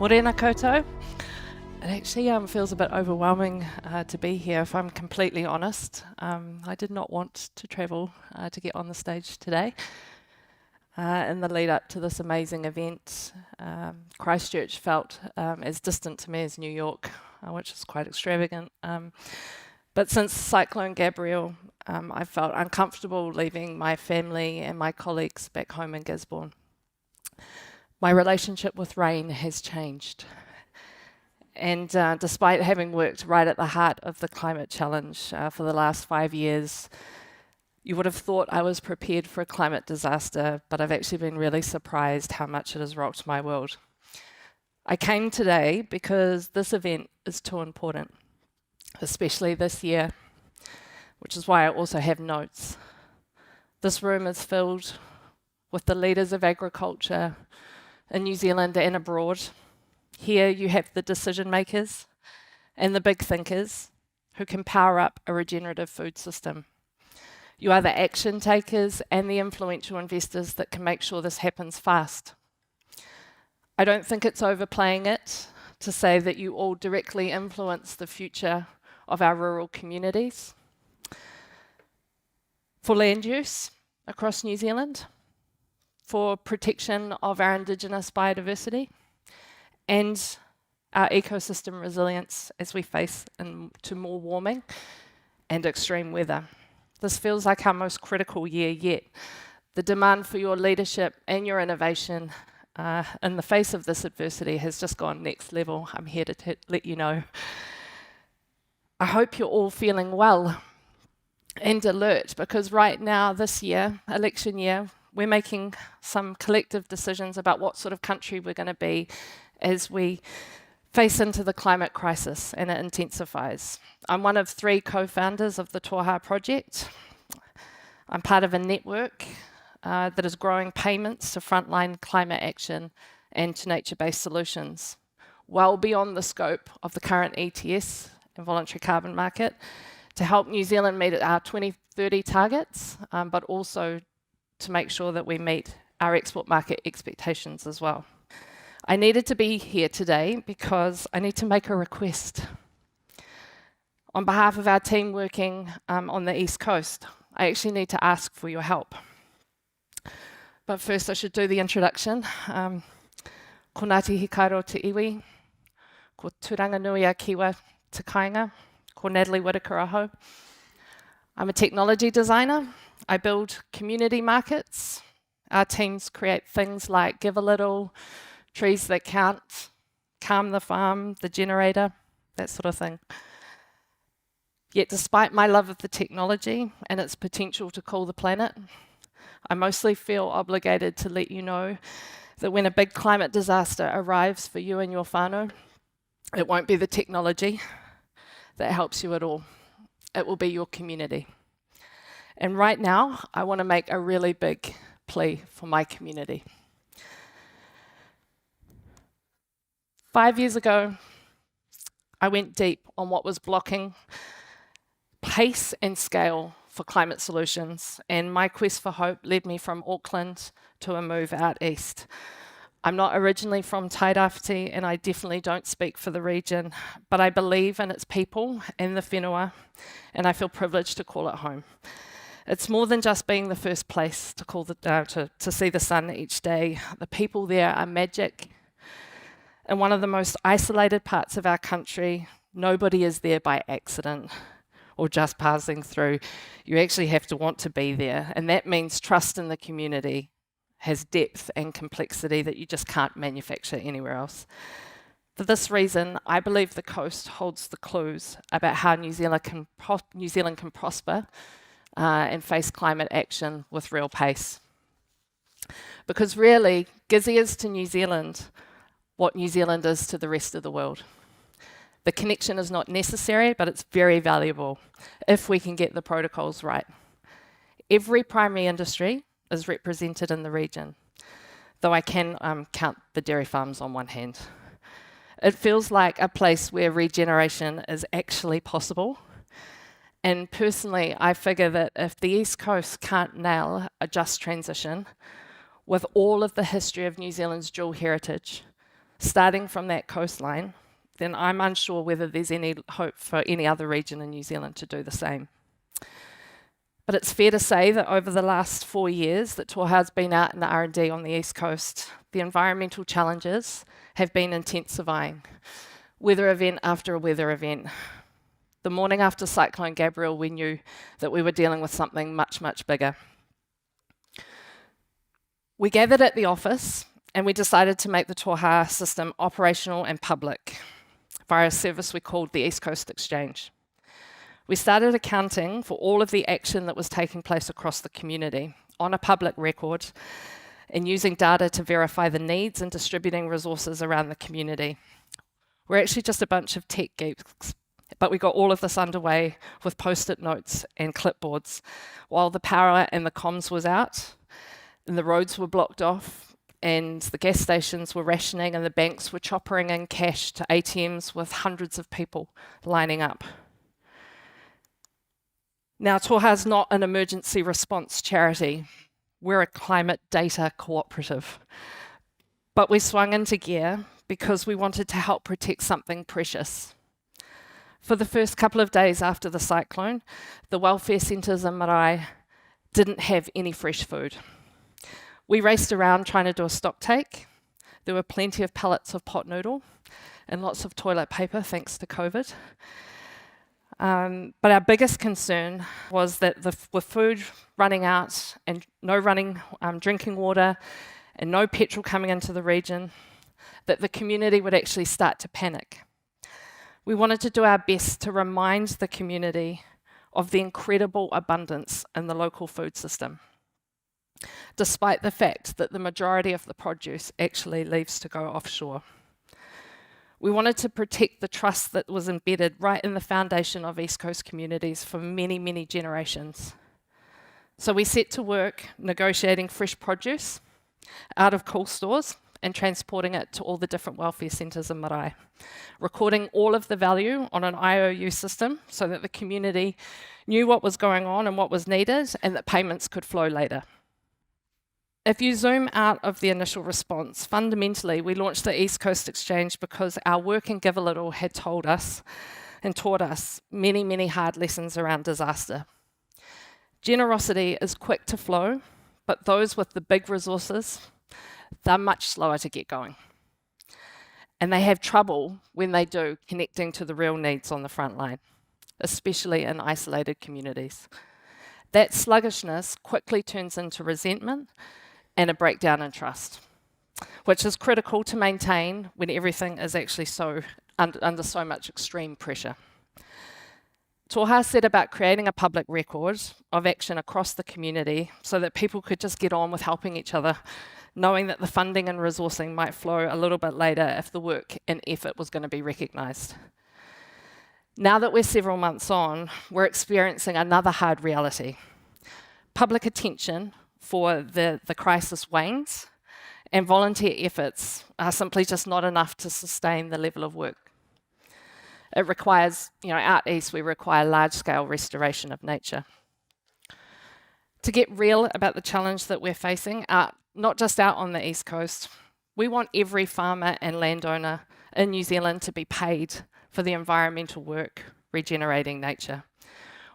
Morena koutou. It actually feels a bit overwhelming to be here, if I'm completely honest. I did not want to travel to get on the stage today. In the lead up to this amazing event, Christchurch felt as distant to me as New York, which is quite extravagant. But since Cyclone Gabrielle, I felt uncomfortable leaving my family and my colleagues back home in Gisborne. My relationship with rain has changed. And despite having worked right at the heart of the climate challenge for the last 5 years, you would have thought I was prepared for a climate disaster, but I've actually been really surprised how much it has rocked my world. I came today because this event is too important, especially this year, which is why I also have notes. This room is filled with the leaders of agriculture in New Zealand and abroad. Here you have the decision makers and the big thinkers who can power up a regenerative food system. You are the action takers and the influential investors that can make sure this happens fast. I don't think it's overplaying it to say that you all directly influence the future of our rural communities. For land use across New Zealand, for protection of our Indigenous biodiversity, and our ecosystem resilience as we face into more warming and extreme weather. This feels like our most critical year yet. The demand for your leadership and your innovation in the face of this adversity has just gone next level. I'm here to let you know. I hope you're all feeling well and alert, because right now, this year, election year, we're making some collective decisions about what sort of country we're going to be as we face into the climate crisis, and it intensifies. I'm one of 3 co-founders of the Toha Project. I'm part of a network that is growing payments to frontline climate action and to nature-based solutions, well beyond the scope of the current ETS and voluntary carbon market, to help New Zealand meet our 2030 targets, but also to make sure that we meet our export market expectations as well. I needed to be here today because I need to make a request. On behalf of our team working on the East Coast, I actually need to ask for your help. But first I should do the introduction. Ko Ngāti Hikairo te iwi, ko Turanganui a Kiwa te kāinga, ko Nathalie Whitaker aho. I'm a technology designer. I build community markets. Our teams create things like Give a Little, Trees That Count, Calm the Farm, the generator, that sort of thing. Yet despite my love of the technology and its potential to cool the planet, I mostly feel obligated to let you know that when a big climate disaster arrives for you and your whānau, it won't be the technology that helps you at all. It will be your community. And right now, I want to make a really big plea for my community. 5 years ago, I went deep on what was blocking pace and scale for climate solutions, and my quest for hope led me from Auckland to a move out east. I'm not originally from Tairāwhiti, and I definitely don't speak for the region, but I believe in its people and the whenua, and I feel privileged to call it home. It's more than just being the first place to see the sun each day. The people there are magic. In one of the most isolated parts of our country, nobody is there by accident or just passing through. You actually have to want to be there, and that means trust in the community has depth and complexity that you just can't manufacture anywhere else. For this reason, I believe the coast holds the clues about how New Zealand can prosper and face climate action with real pace. Because really, Gizzy is to New Zealand what New Zealand is to the rest of the world. The connection is not necessary, but it's very valuable if we can get the protocols right. Every primary industry is represented in the region, though I can count the dairy farms on one hand. It feels like a place where regeneration is actually possible. And personally, I figure that if the East Coast can't nail a just transition with all of the history of New Zealand's dual heritage, starting from that coastline, then I'm unsure whether there's any hope for any other region in New Zealand to do the same. But it's fair to say that over the last 4 years that Toha's been out in the R&D on the East Coast, the environmental challenges have been intensifying, weather event after weather event. The morning after Cyclone Gabrielle, we knew that we were dealing with something much, much bigger. We gathered at the office and we decided to make the Toha system operational and public via a service we called the East Coast Exchange. We started accounting for all of the action that was taking place across the community on a public record and using data to verify the needs and distributing resources around the community. We're actually just a bunch of tech geeks, but we got all of this underway with post-it notes and clipboards while the power and the comms was out and the roads were blocked off and the gas stations were rationing and the banks were choppering in cash to ATMs with hundreds of people lining up. Now, Toha's not an emergency response charity. We're a climate data cooperative. But we swung into gear because we wanted to help protect something precious. For the first couple of days after the cyclone, the welfare centres in Marae didn't have any fresh food. We raced around trying to do a stock take. There were plenty of pallets of pot noodle and lots of toilet paper, thanks to COVID. But our biggest concern was that with food running out and no running drinking water and no petrol coming into the region, that the community would actually start to panic. We wanted to do our best to remind the community of the incredible abundance in the local food system, despite the fact that the majority of the produce actually leaves to go offshore. We wanted to protect the trust that was embedded right in the foundation of East Coast communities for many, many generations. So we set to work negotiating fresh produce out of cool stores and transporting it to all the different welfare centres in Marae, recording all of the value on an IOU system so that the community knew what was going on and what was needed and that payments could flow later. If you zoom out of the initial response, fundamentally, we launched the East Coast Exchange because our work in Give a Little had told us and taught us many, many hard lessons around disaster. Generosity is quick to flow, but those with the big resources, they're much slower to get going. And they have trouble, when they do, connecting to the real needs on the front line, especially in isolated communities. That sluggishness quickly turns into resentment and a breakdown in trust, which is critical to maintain when everything is actually under so much extreme pressure. Toha set about creating a public record of action across the community so that people could just get on with helping each other, knowing that the funding and resourcing might flow a little bit later if the work and effort was going to be recognised. Now that we're several months on, we're experiencing another hard reality. Public attention for the crisis wanes, and volunteer efforts are simply just not enough to sustain the level of work. It requires, out east, we require large-scale restoration of nature. To get real about the challenge that we're facing, not just out on the East Coast, we want every farmer and landowner in New Zealand to be paid for the environmental work regenerating nature.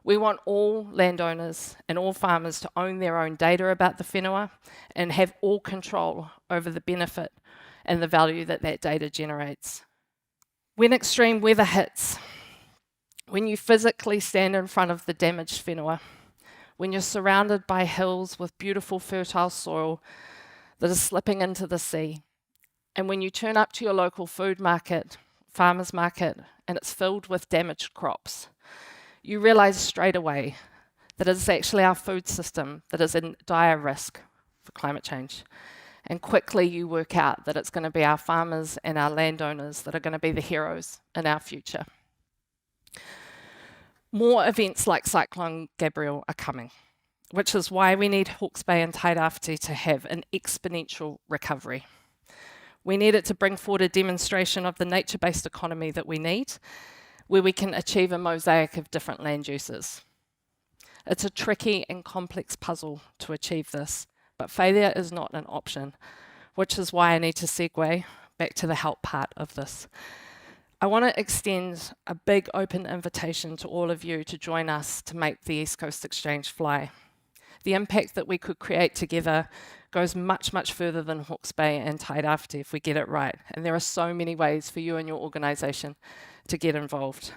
We want all landowners and all farmers to own their own data about the whenua and have all control over the benefit and the value that that data generates. When extreme weather hits, when you physically stand in front of the damaged whenua, when you're surrounded by hills with beautiful fertile soil that is slipping into the sea, and when you turn up to your local food market, farmers market, and it's filled with damaged crops, you realise straight away that it's actually our food system that is in dire risk for climate change. And quickly you work out that it's going to be our farmers and our landowners that are going to be the heroes in our future. More events like Cyclone Gabrielle are coming, which is why we need Hawke's Bay and Tairāwhiti to have an exponential recovery. We need it to bring forward a demonstration of the nature-based economy that we need, where we can achieve a mosaic of different land uses. It's a tricky and complex puzzle to achieve this, but failure is not an option, which is why I need to segue back to the help part of this. I want to extend a big open invitation to all of you to join us to make the East Coast Exchange fly. The impact that we could create together goes much, much further than Hawke's Bay and Tairāwhiti if we get it right. And there are so many ways for you and your organisation to get involved.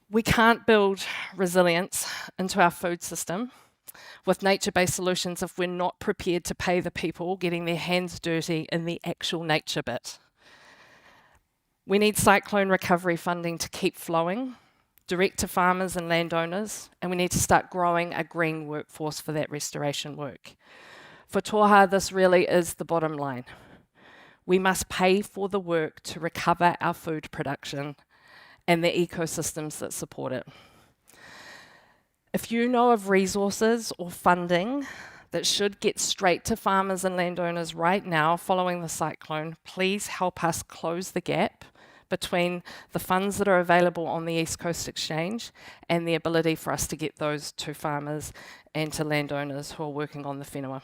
We can't build resilience into our food system with nature-based solutions if we're not prepared to pay the people getting their hands dirty in the actual nature bit. We need cyclone recovery funding to keep flowing, direct to farmers and landowners, and we need to start growing a green workforce for that restoration work. For Toha, this really is the bottom line. We must pay for the work to recover our food production and the ecosystems that support it. If you know of resources or funding that should get straight to farmers and landowners right now following the cyclone, please help us close the gap between the funds that are available on the East Coast Exchange and the ability for us to get those to farmers and to landowners who are working on the whenua.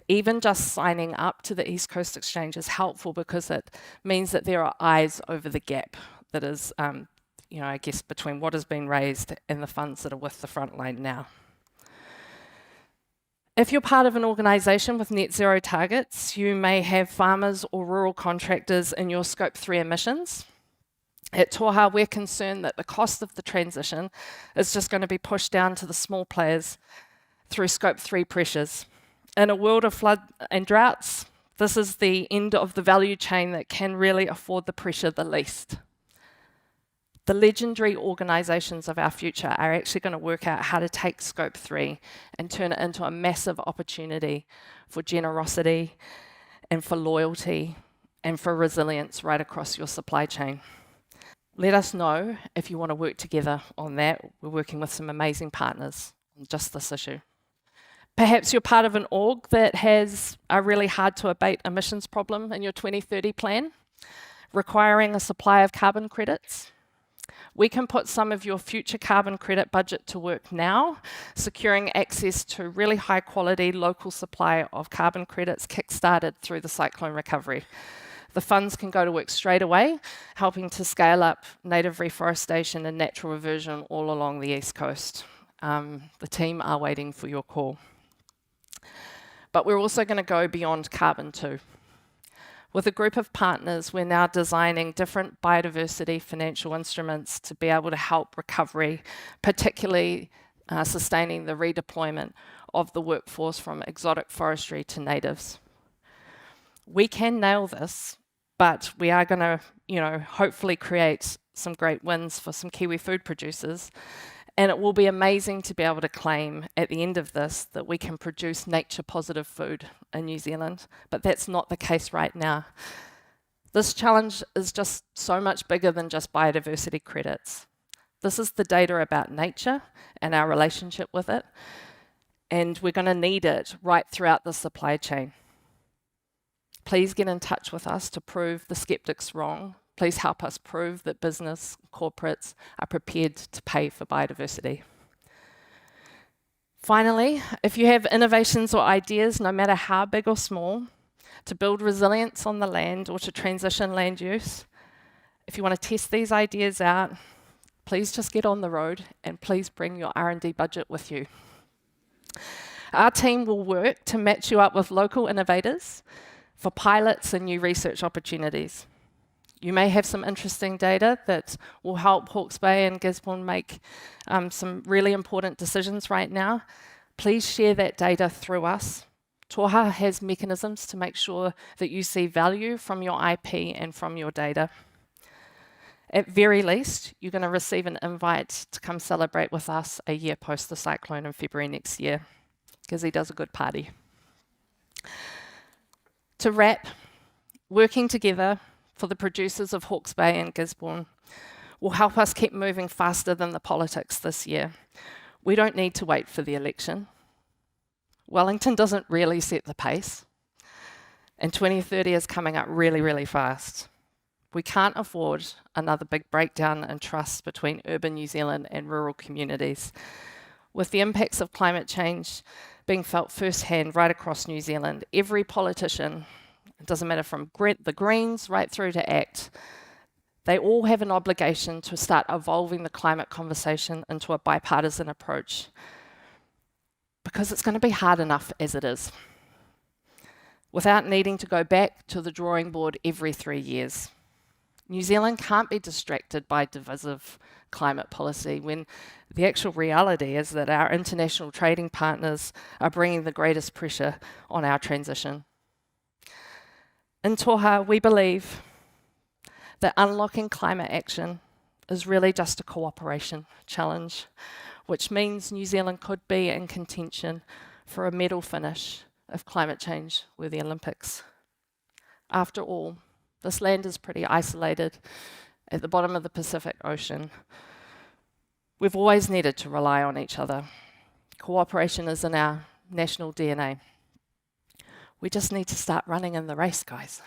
Even just signing up to the East Coast Exchange is helpful because it means that there are eyes over the gap that is, I guess, between what has been raised and the funds that are with the frontline now. If you're part of an organisation with net zero targets, you may have farmers or rural contractors in your Scope 3 emissions. At Toha, we're concerned that the cost of the transition is just going to be pushed down to the small players through Scope 3 pressures. In a world of flood and droughts, this is the end of the value chain that can really afford the pressure the least. The legendary organisations of our future are actually going to work out how to take Scope 3 and turn it into a massive opportunity for generosity and for loyalty and for resilience right across your supply chain. Let us know if you want to work together on that. We're working with some amazing partners on just this issue. Perhaps you're part of an org that has a really hard to abate emissions problem in your 2030 plan, requiring a supply of carbon credits. We can put some of your future carbon credit budget to work now, securing access to really high quality local supply of carbon credits kick-started through the cyclone recovery. The funds can go to work straight away, helping to scale up native reforestation and natural reversion all along the East Coast. The team are waiting for your call. But we're also going to go beyond carbon too. With a group of partners, we're now designing different biodiversity financial instruments to be able to help recovery, particularly sustaining the redeployment of the workforce from exotic forestry to natives. We can nail this, but we are going to, hopefully create some great wins for some Kiwi food producers. And it will be amazing to be able to claim at the end of this that we can produce nature-positive food in New Zealand, but that's not the case right now. This challenge is just so much bigger than just biodiversity credits. This is the data about nature and our relationship with it, and we're going to need it right throughout the supply chain. Please get in touch with us to prove the skeptics wrong. Please help us prove that business, corporates are prepared to pay for biodiversity. Finally, if you have innovations or ideas, no matter how big or small, to build resilience on the land or to transition land use, if you want to test these ideas out, please just get on the road and please bring your R&D budget with you. Our team will work to match you up with local innovators for pilots and new research opportunities. You may have some interesting data that will help Hawke's Bay and Gisborne make some really important decisions right now. Please share that data through us. Toha has mechanisms to make sure that you see value from your IP and from your data. At very least, you're going to receive an invite to come celebrate with us a year post the cyclone in February next year, because he does a good party. To wrap, working together for the producers of Hawke's Bay and Gisborne will help us keep moving faster than the politics this year. We don't need to wait for the election. Wellington doesn't really set the pace, and 2030 is coming up really, really fast. We can't afford another big breakdown in trust between urban New Zealand and rural communities. With the impacts of climate change being felt firsthand right across New Zealand, every politician it doesn't matter from the Greens right through to ACT, they all have an obligation to start evolving the climate conversation into a bipartisan approach, because it's going to be hard enough as it is, without needing to go back to the drawing board every 3 years. New Zealand can't be distracted by divisive climate policy when the actual reality is that our international trading partners are bringing the greatest pressure on our transition. In Toha, we believe that unlocking climate action is really just a cooperation challenge, which means New Zealand could be in contention for a medal finish if climate change were the Olympics. After all, this land is pretty isolated at the bottom of the Pacific Ocean. We've always needed to rely on each other. Cooperation is in our national DNA. We just need to start running in the race, guys.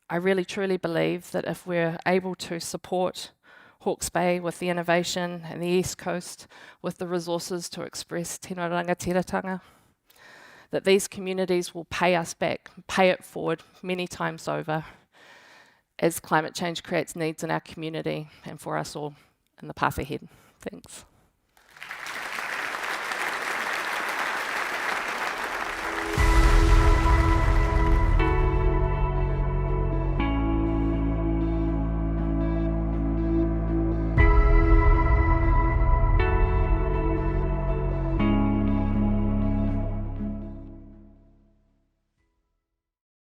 I really truly believe that if we're able to support Hawke's Bay with the innovation and the East Coast with the resources to express tino rangatiratanga, that these communities will pay us back, pay it forward many times over as climate change creates needs in our community and for us all in the path ahead. Thanks.